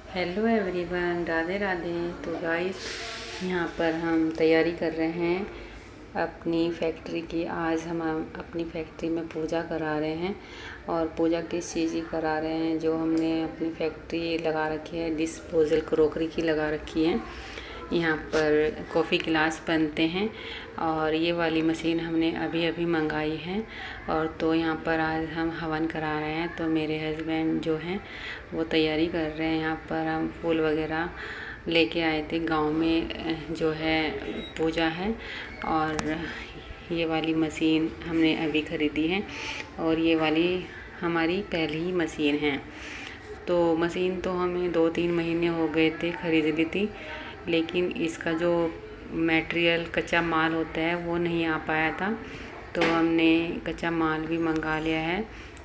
Hello everyone, Radhe Radhe. तो guys, यहाँ पर हम तैयारी कर रहे हैं अपनी फैक्ट्री की। आज हम अपनी फैक्ट्री में पूजा करा रहे हैं। और पूजा किस चीज़ की करा रहे हैं, जो हमने अपनी फैक्ट्री लगा रखी है, डिस्पोजल क्रोकरी की लगा रखी है। यहाँ पर कॉफ़ी गिलास बनते हैं और ये वाली मशीन हमने अभी अभी मंगाई है। और तो यहाँ पर आज हम हवन करा रहे हैं। तो मेरे हस्बैंड जो हैं वो तैयारी कर रहे हैं। यहाँ पर हम फूल वगैरह लेके आए थे, गांव में जो है पूजा है। और ये वाली मशीन हमने अभी ख़रीदी है और ये वाली हमारी पहली मशीन है। तो मशीन तो हमें 2-3 महीने हो गए थे ख़रीद ली थी, लेकिन इसका जो मटेरियल कच्चा माल होता है वो नहीं आ पाया था। तो हमने कच्चा माल भी मंगा लिया है।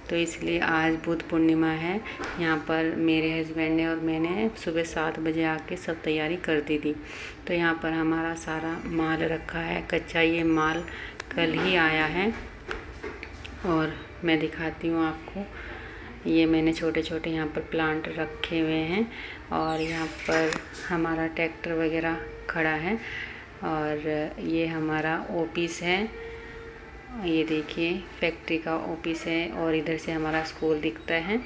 तो इसलिए आज बुद्ध पूर्णिमा है। यहाँ पर मेरे हस्बैंड ने और मैंने सुबह 7 बजे आके सब तैयारी कर दी थी। तो यहाँ पर हमारा सारा माल रखा है कच्चा। ये माल कल ही आया है और मैं दिखाती हूँ आपको। ये मैंने छोटे छोटे यहाँ पर प्लांट रखे हुए हैं और यहाँ पर हमारा ट्रैक्टर वगैरह खड़ा है। और ये हमारा ऑफिस है, ये देखिए फैक्ट्री का ऑफिस है। और इधर से हमारा स्कूल दिखता है,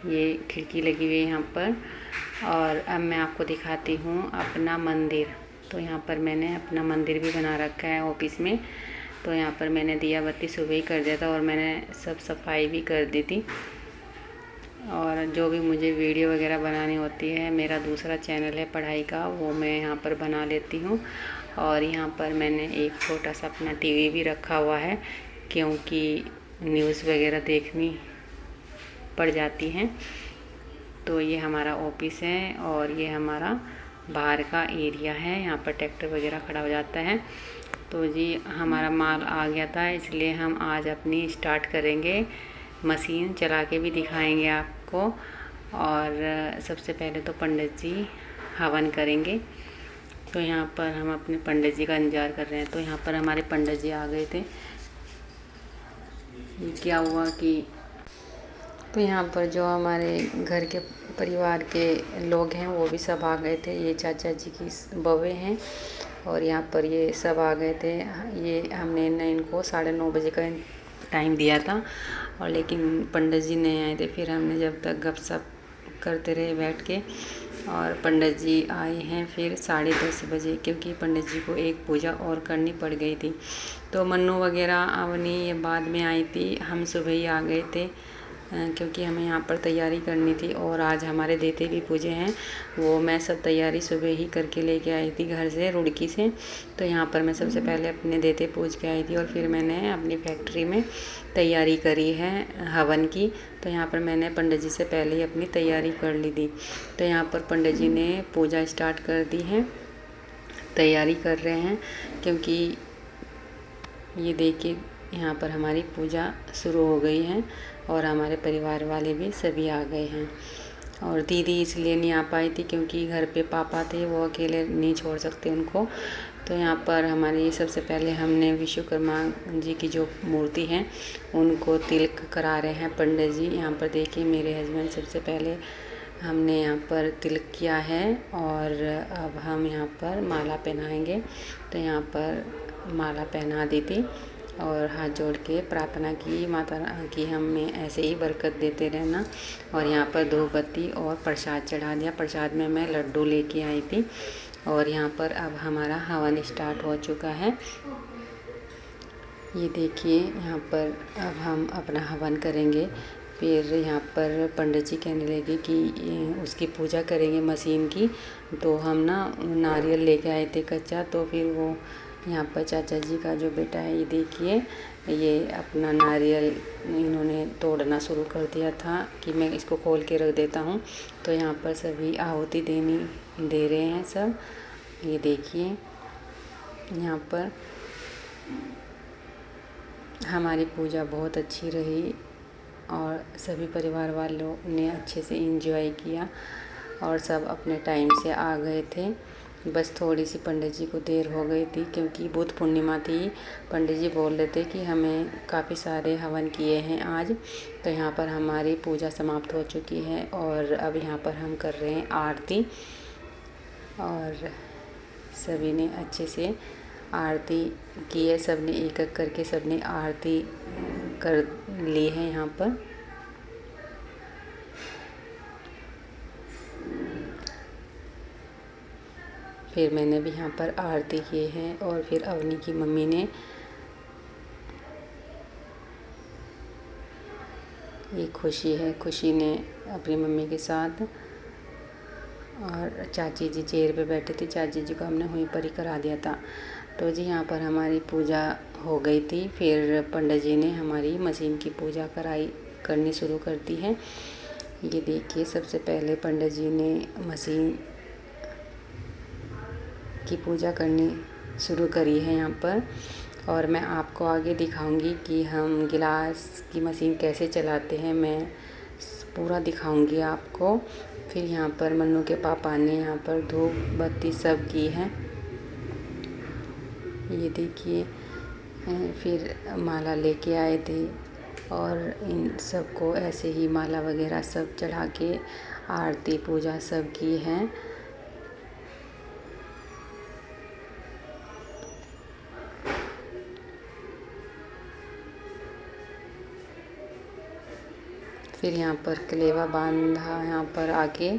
ये खिड़की लगी हुई है यहाँ पर। और अब मैं आपको दिखाती हूँ अपना मंदिर। तो यहाँ पर मैंने अपना मंदिर भी बना रखा है ऑफिस में। तो यहाँ पर मैंने दिया बत्ती सुबह ही कर दिया था और मैंने सब सफाई भी कर दी थी। और जो भी मुझे वीडियो वगैरह बनानी होती है, मेरा दूसरा चैनल है पढ़ाई का, वो मैं यहाँ पर बना लेती हूँ। और यहाँ पर मैंने एक छोटा सा अपना टीवी भी रखा हुआ है, क्योंकि न्यूज़ वगैरह देखनी पड़ जाती हैं। तो ये हमारा ऑफिस है और ये हमारा बाहर का एरिया है। यहाँ पर ट्रैक्टर वगैरह खड़ा हो जाता है। तो जी हमारा माल आ गया था, इसलिए हम आज अपनी स्टार्ट करेंगे। मशीन चला के भी दिखाएंगे आपको। और सबसे पहले तो पंडित जी हवन करेंगे। तो यहाँ पर हम अपने पंडित जी का इंतज़ार कर रहे हैं। तो यहाँ पर हमारे पंडित जी आ गए थे। ये क्या हुआ कि तो यहाँ पर जो हमारे घर के परिवार के लोग हैं वो भी सब आ गए थे। ये चाचा जी की बउए हैं और यहाँ पर ये सब आ गए थे। ये हमने इनको 9:30 बजे का टाइम दिया था, और लेकिन पंडित जी नहीं आए थे। फिर हमने जब तक गपशप करते रहे बैठ के, और पंडित जी आए हैं फिर 10:30 बजे, क्योंकि पंडित जी को एक पूजा और करनी पड़ गई थी। तो मन्नू वगैरह अवनी ये बाद में आई थी, हम सुबह ही आ गए थे क्योंकि हमें यहाँ पर तैयारी करनी थी। और आज हमारे देते भी पूजे हैं, वो मैं सब तैयारी सुबह ही करके लेके आई थी घर से, रुड़की से। तो यहाँ पर मैं सबसे पहले अपने देते पूज के आई थी और फिर मैंने अपनी फैक्ट्री में तैयारी करी है हवन की। तो यहाँ पर मैंने पंडित जी से पहले ही अपनी तैयारी कर ली थी। तो यहाँ पर पंडित जी ने पूजा स्टार्ट कर दी है, तैयारी कर रहे हैं। क्योंकि ये देखिए यहाँ पर हमारी पूजा शुरू हो गई है और हमारे परिवार वाले भी सभी आ गए हैं। और दीदी इसलिए नहीं आ पाई थी क्योंकि घर पे पापा थे, वो अकेले नहीं छोड़ सकते उनको। तो यहाँ पर हमारे सबसे पहले हमने विश्वकर्मा जी की जो मूर्ति है उनको तिलक करा रहे हैं पंडित जी। यहाँ पर देखिए मेरे हस्बैंड सबसे पहले हमने यहाँ पर तिलक किया है और अब हम यहाँ पर माला पहनाएंगे। तो यहाँ पर माला पहना दी थी और हाथ जोड़ के प्रार्थना की माता की हमें ऐसे ही बरकत देते रहना। और यहाँ पर धूप बत्ती और प्रसाद चढ़ा दिया। प्रसाद में मैं लड्डू लेके आई थी। और यहाँ पर अब हमारा हवन स्टार्ट हो चुका है। ये देखिए यहाँ पर अब हम अपना हवन करेंगे। फिर यहाँ पर पंडित जी कहने लगे कि उसकी पूजा करेंगे मशीन की। तो हम ना नारियल लेके आए थे कच्चा। तो फिर वो यहाँ पर चाचा जी का जो बेटा है, ये देखिए ये अपना नारियल इन्होंने तोड़ना शुरू कर दिया था कि मैं इसको खोल के रख देता हूँ। तो यहाँ पर सभी आहुति दे रहे हैं सब। ये देखिए यहाँ पर हमारी पूजा बहुत अच्छी रही और सभी परिवार वालों ने अच्छे से एंजॉय किया और सब अपने टाइम से आ गए थे। बस थोड़ी सी पंडित जी को देर हो गई थी क्योंकि बुध पूर्णिमा थी। पंडित जी बोल रहे थे कि हमें काफ़ी सारे हवन किए हैं आज, तो यहाँ पर हमारी पूजा समाप्त हो चुकी है और अब यहाँ पर हम कर रहे हैं आरती। और सभी ने अच्छे से आरती की है, सब ने एक एक करके सब ने आरती कर ली है यहाँ पर। फिर मैंने भी यहाँ पर आरती की है और फिर अवनी की मम्मी ने ये खुशी ने अपनी मम्मी के साथ, और चाची जी चेयर पे बैठे थे, चाची जी को हमने वहीं पर ही करा दिया था। तो जी यहाँ पर हमारी पूजा हो गई थी। फिर पंडित जी ने हमारी मशीन की पूजा करनी शुरू कर दी है। ये देखिए, सबसे पहले पंडित जी ने मशीन की पूजा करनी शुरू करी है यहाँ पर, और मैं आपको आगे दिखाऊंगी कि हम गिलास की मशीन कैसे चलाते हैं, मैं पूरा दिखाऊंगी आपको। फिर यहाँ पर मन्नू के पापा ने यहाँ पर धूप बत्ती सब की है, ये देखिए। फिर माला लेके आए थे और इन सबको ऐसे ही माला वगैरह सब चढ़ा के आरती पूजा सब की है। फिर यहाँ पर कलेवा बांधा यहाँ पर आके,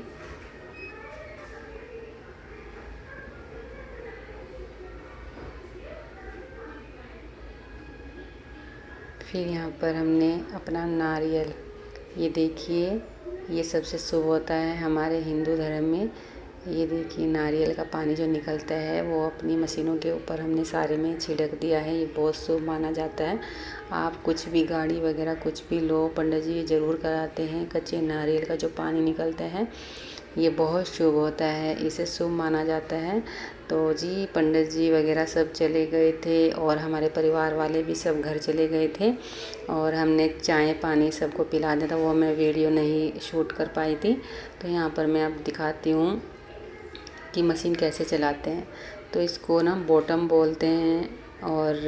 फिर यहाँ पर हमने अपना नारियल, ये देखिए, ये सबसे शुभ होता है हमारे हिंदू धर्म में। ये देखिए, नारियल का पानी जो निकलता है वो अपनी मशीनों के ऊपर हमने सारे में छिड़क दिया है, ये बहुत शुभ माना जाता है। आप कुछ भी गाड़ी वगैरह कुछ भी लो, पंडित जी ज़रूर कराते हैं। कच्चे नारियल का जो पानी निकलता है ये बहुत शुभ होता है, इसे शुभ माना जाता है। तो जी पंडित जी वगैरह सब चले गए थे और हमारे परिवार वाले भी सब घर चले गए थे, और हमने चाय पानी सबको पिला दिया था, वो मैं वीडियो नहीं शूट कर पाई थी। तो यहाँ पर मैं अब दिखाती हूँ कि मशीन कैसे चलाते हैं। तो इसको ना बॉटम बोलते हैं, और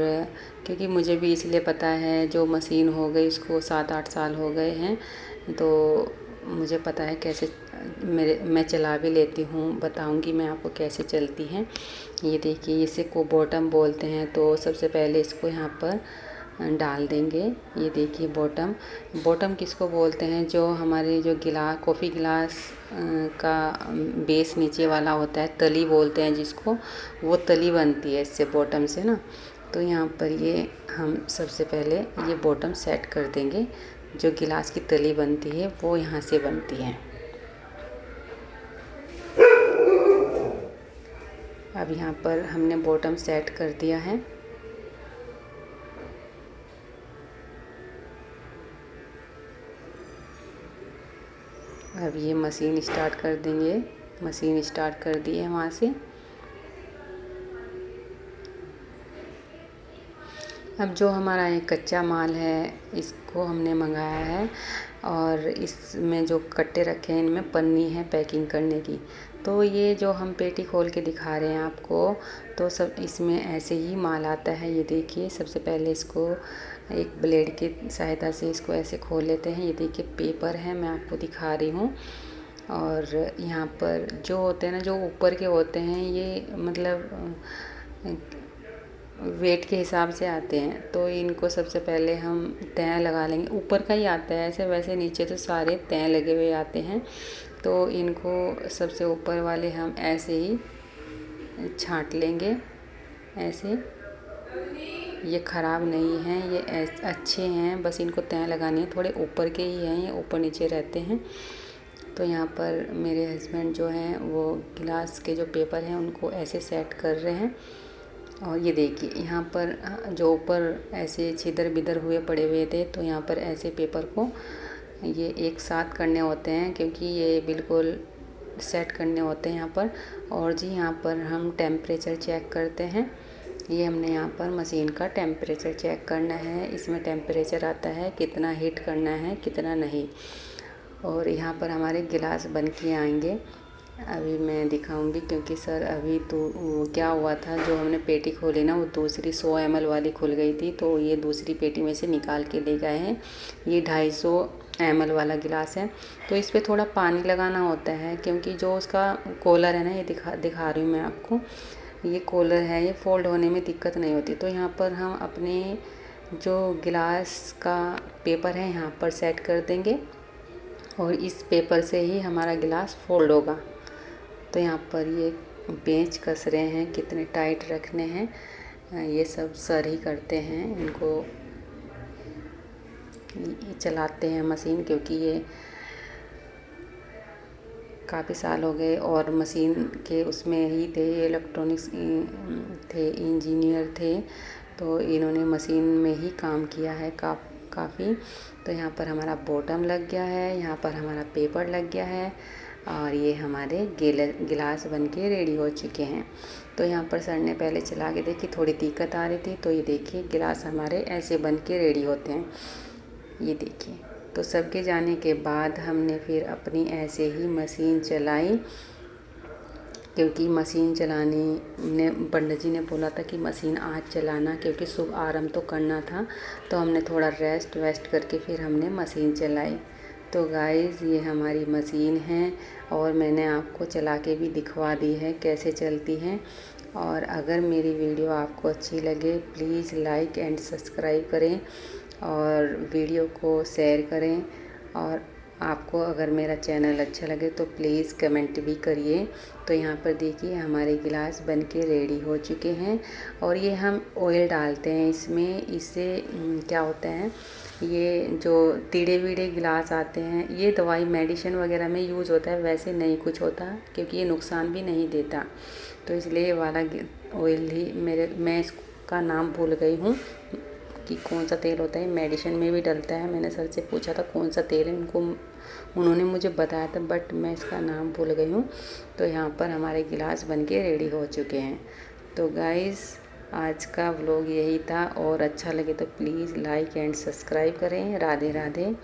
क्योंकि मुझे भी इसलिए पता है, जो मशीन हो गई इसको 7-8 साल हो गए हैं, तो मुझे पता है कैसे मैं चला भी लेती हूँ। बताऊँगी मैं आपको कैसे चलती है। ये देखिए, इसे को बॉटम बोलते हैं। तो सबसे पहले इसको यहाँ पर डाल देंगे। ये देखिए, बॉटम किसको बोलते हैं, जो हमारे जो कॉफ़ी गिलास का बेस नीचे वाला होता है, तली बोलते हैं जिसको, वो तली बनती है इससे, बॉटम से ना। तो यहाँ पर ये हम सबसे पहले ये बॉटम सेट कर देंगे। जो गिलास की तली बनती है वो यहाँ से बनती है। अब यहाँ पर हमने बॉटम सेट कर दिया है। अब ये मशीन स्टार्ट कर देंगे। मशीन स्टार्ट कर दी है वहाँ से। अब जो हमारा ये कच्चा माल है इसको हमने मंगाया है, और इसमें जो कट्टे रखे हैं इनमें पन्नी है पैकिंग करने की। तो ये जो हम पेटी खोल के दिखा रहे हैं आपको, तो सब इसमें ऐसे ही माल आता है। ये देखिए, सबसे पहले इसको एक ब्लेड की सहायता से इसको ऐसे खोल लेते हैं। ये देखिए, पेपर है, मैं आपको दिखा रही हूँ। और यहाँ पर जो होते हैं ना, जो ऊपर के होते हैं, ये मतलब वेट के हिसाब से आते हैं। तो इनको सबसे पहले हम तय लगा लेंगे। ऊपर का ही आता है ऐसे, वैसे नीचे तो सारे तय लगे हुए आते हैं। तो इनको सबसे ऊपर वाले हम ऐसे ही छांट लेंगे, ऐसे। ये ख़राब नहीं हैं, ये अच्छे हैं, बस इनको तय लगानी है। थोड़े ऊपर के ही हैं, ये ऊपर नीचे रहते हैं। तो यहाँ पर मेरे हस्बैंड जो हैं वो गिलास के जो पेपर हैं उनको ऐसे सेट कर रहे हैं। और ये देखिए, यहाँ पर जो ऊपर ऐसे छिदर बिदर हुए पड़े हुए थे, तो यहाँ पर ऐसे पेपर को ये एक साथ करने होते हैं, क्योंकि ये बिल्कुल सेट करने होते हैं यहाँ पर। और जी यहाँ पर हम टेम्परेचर चेक करते हैं। ये हमने यहाँ पर मशीन का टेम्परेचर चेक करना है। इसमें टेम्परेचर आता है कितना हीट करना है कितना नहीं। और यहाँ पर हमारे गिलास बन के आएंगे। अभी मैं दिखाऊंगी, क्योंकि सर अभी तो वो क्या हुआ था, जो हमने पेटी खोली ना वो दूसरी 100 ml वाली खुल गई थी, तो ये दूसरी पेटी में से निकाल के ले गए हैं। ये 250 ml वाला गिलास है। तो इस पे थोड़ा पानी लगाना होता है, क्योंकि जो उसका कॉलर है ना, ये दिखा रही हूँ मैं आपको। ये कॉलर है, ये फ़ोल्ड होने में दिक्कत नहीं होती। तो यहाँ पर हम अपने जो गिलास का पेपर है यहाँ पर सेट कर देंगे, और इस पेपर से ही हमारा गिलास फोल्ड होगा। तो यहाँ पर ये पेंच कस रहे हैं, कितने टाइट रखने हैं ये सब सर ही करते हैं। इनको ये चलाते हैं मशीन, क्योंकि ये काफ़ी साल हो गए और मशीन के उसमें ही थे, इलेक्ट्रॉनिक्स थे, इंजीनियर थे, तो इन्होंने मशीन में ही काम किया है काफ़ी। तो यहाँ पर हमारा बॉटम लग गया है, यहाँ पर हमारा पेपर लग गया है, और ये हमारे गिलास बनके रेडी हो चुके हैं। तो यहाँ पर सर ने पहले चला के देखी, थोड़ी दिक्कत आ रही थी, तो ये देखिए गिलास हमारे ऐसे बनके रेडी होते हैं, ये देखिए। तो सबके जाने के बाद हमने फिर अपनी ऐसे ही मशीन चलाई, क्योंकि मशीन चलाने ने पंडित जी ने बोला था कि मशीन आज चलाना, क्योंकि शुभ आरंभ तो करना था। तो हमने थोड़ा रेस्ट वेस्ट करके फिर हमने मशीन चलाई। तो गाइस ये हमारी मशीन है, और मैंने आपको चला के भी दिखवा दी है कैसे चलती हैं। और अगर मेरी वीडियो आपको अच्छी लगे प्लीज़ लाइक एंड सब्सक्राइब करें, और वीडियो को शेयर करें, और आपको अगर मेरा चैनल अच्छा लगे तो प्लीज़ कमेंट भी करिए। तो यहाँ पर देखिए हमारे गिलास बनके रेडी हो चुके हैं, और ये हम ऑयल डालते हैं इसमें। इससे क्या होता है, ये जो टीड़े वीड़े गिलास आते हैं, ये दवाई मेडिसिन वगैरह में यूज़ होता है, वैसे नहीं कुछ होता, क्योंकि ये नुकसान भी नहीं देता। तो इसलिए ये वाला ऑयल ही मैं इसका नाम भूल गई हूँ कि कौन सा तेल होता है। मेडिसिन में भी डलता है, मैंने सर से पूछा था कौन सा तेल है, उन्होंने मुझे बताया था, बट मैं इसका नाम भूल गई हूँ। तो यहाँ पर हमारे गिलास बनके रेडी हो चुके हैं। तो गाइस आज का व्लॉग यही था, और अच्छा लगे तो प्लीज़ लाइक एंड सब्सक्राइब करें। राधे राधे।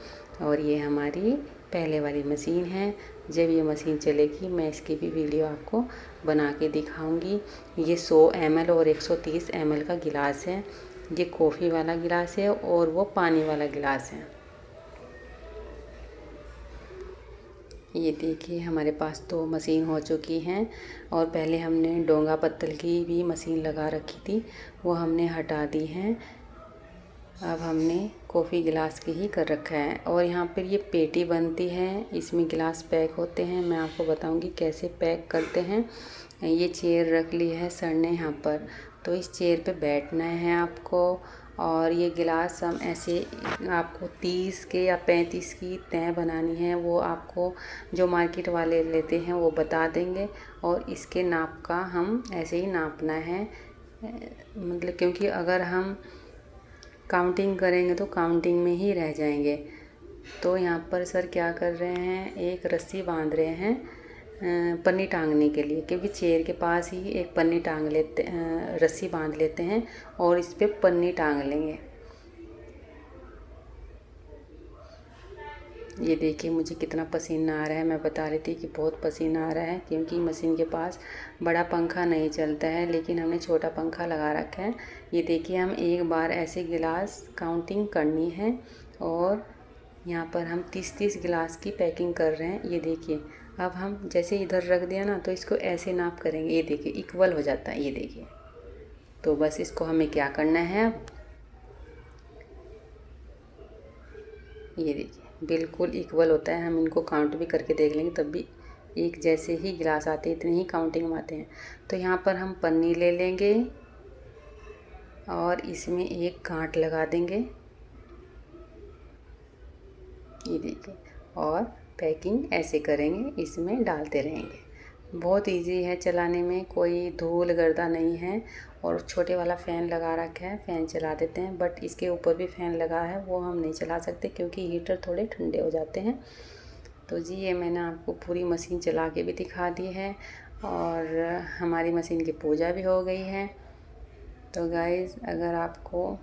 और ये हमारी पहले वाली मशीन है, जब ये मशीन चलेगी मैं इसकी भी वीडियो आपको बना के दिखाऊंगी। ये 100 ml और 130 ml का गिलास है। ये कॉफ़ी वाला गिलास है, और वो पानी वाला गिलास है। ये देखिए हमारे पास तो मशीन हो चुकी हैं, और पहले हमने डोंगा पत्तल की भी मशीन लगा रखी थी, वो हमने हटा दी हैं। अब हमने कॉफ़ी गिलास की ही कर रखा है। और यहाँ पर ये पेटी बनती है, इसमें गिलास पैक होते हैं। मैं आपको बताऊंगी कैसे पैक करते हैं। ये चेयर रख ली है सर ने यहाँ पर, तो इस चेयर पे बैठना है आपको। और ये गिलास हम ऐसे, आपको 30 के या 35 की तय बनानी है, वो आपको जो मार्केट वाले लेते हैं वो बता देंगे, और इसके नाप का हम ऐसे ही नापना है। मतलब क्योंकि अगर हम काउंटिंग करेंगे तो काउंटिंग में ही रह जाएंगे। तो यहाँ पर सर क्या कर रहे हैं, एक रस्सी बांध रहे हैं पन्नी टांगने के लिए, क्योंकि चेयर के पास ही एक पन्नी टांग लेते, रस्सी बांध लेते हैं और इस पे पन्नी टांग लेंगे। ये देखिए मुझे कितना पसीना आ रहा है। मैं बता रही थी कि बहुत पसीना आ रहा है, क्योंकि मशीन के पास बड़ा पंखा नहीं चलता है, लेकिन हमने छोटा पंखा लगा रखा है। ये देखिए हम एक बार ऐसे गिलास काउंटिंग करनी है, और यहाँ पर हम 30-30 गिलास की पैकिंग कर रहे हैं। ये देखिए अब हम जैसे इधर रख दिया ना, तो इसको ऐसे नाप करेंगे। ये देखिए इक्वल हो जाता है, ये देखिए। तो बस इसको हमें क्या करना है, अब ये देखिए बिल्कुल इक्वल होता है। हम इनको काउंट भी करके देख लेंगे, तब भी एक जैसे ही गिलास आते हैं, इतने ही काउंटिंग में आते हैं। तो यहाँ पर हम पन्नी ले लेंगे, और इसमें एक गांठ लगा देंगे, ये देखिए, और पैकिंग ऐसे करेंगे, इसमें डालते रहेंगे। बहुत इजी है चलाने में, कोई धूल गर्दा नहीं है। और छोटे वाला फ़ैन लगा रखा है, फ़ैन चला देते हैं, बट इसके ऊपर भी फ़ैन लगा है, वो हम नहीं चला सकते क्योंकि हीटर थोड़े ठंडे हो जाते हैं। तो जी ये मैंने आपको पूरी मशीन चला के भी दिखा दी है, और हमारी मशीन की पूजा भी हो गई है। तो गाइज़ अगर आपको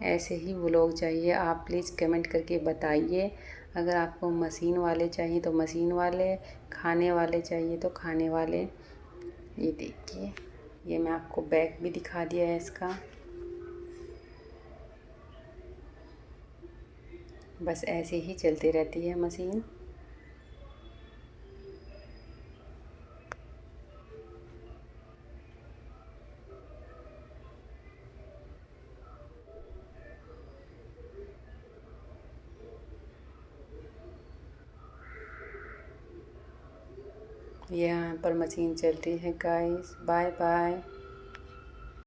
ऐसे ही व्लॉग चाहिए आप प्लीज़ कमेंट करके बताइए। अगर आपको मशीन वाले चाहिए तो मशीन वाले, खाने वाले चाहिए तो खाने वाले। ये देखिए, ये मैं आपको बैक भी दिखा दिया है इसका। बस ऐसे ही चलती रहती है मशीन। यहाँ पर मशीन चल रही है गाइस। Bye bye.